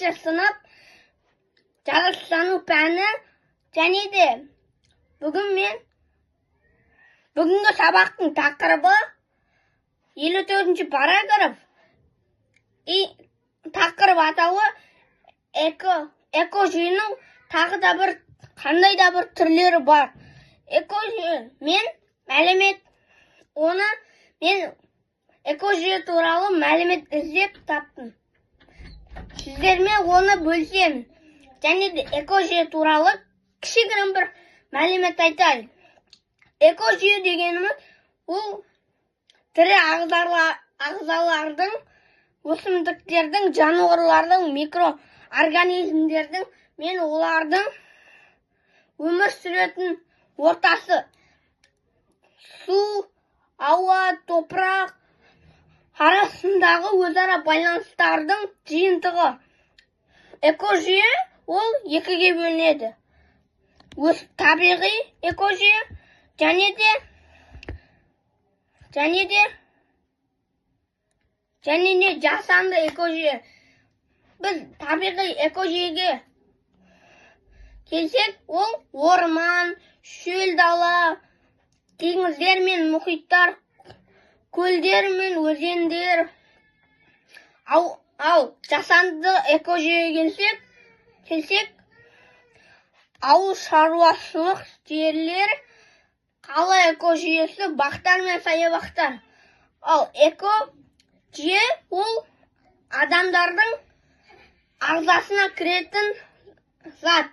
бірінші сынып жаратылыстану пәні және де бүгінгі сабақтың тақырыбы 54-ші параграф. Тақырып атауы экожүйенің тағы да бір қандай да бір түрлері бар. Экожүйе мен экожүйе туралы мәлімет іздеп таптым. Сіздермен оны бөлсем, және де экожүйе туралы кішігірім бір мәлімет айтайын. Экожүйе дегеніміз ол тірі ағзалардың, өсімдіктердің, жануарлардың, микроорганизмдердің мен олардың өмір сүретін ортасы. Су, ауа, топырақ арасындағы өзара байланыстардың жиынтығы. Экожүйе ол екіге бөлінеді. Табиғи экожүйе және де жасанды экожүйе. Біз табиғи экожүйеге келсек, ол орман, шөл дала, теңіздер мен мұхиттар, көлдер мен өзендер. Ал жасанды экожүйеге келсек, ауыл шаруашылық жерлер, қала экожүйесі, бақтар мен саябақтар. Ал экожүйе ол адамдардың ағзасына кіретін зат.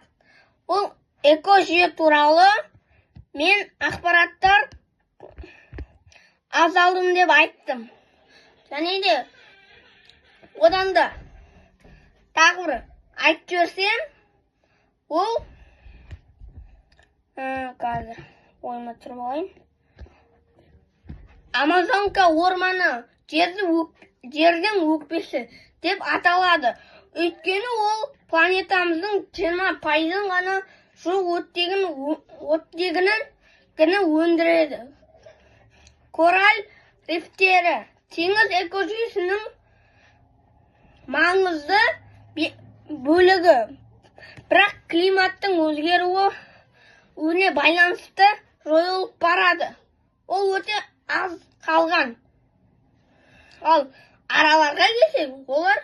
Ол экожүйе туралы мен ақпараттар аз алдым деп айттым. Және де одан да тағы бір айтып жіберсем, ол қазір ойыма тұрып алайын. Амазонка орманы жердің өкпесі деп аталады. Өйткені ол планетамыздың 20% ғана жылу оттегінің өндіреді. Кораль рифтері теңіз экожүйесінің маңызды бөлігі. Бірақ климаттың өзгеруіне байланысты жойылып барады. Ол өте аз қалған. Ал араларға келсек, олар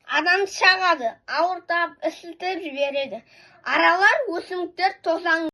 адамды шағады, ауыртып, ісітіп жібереді. Аралар өсімдіктер тозаң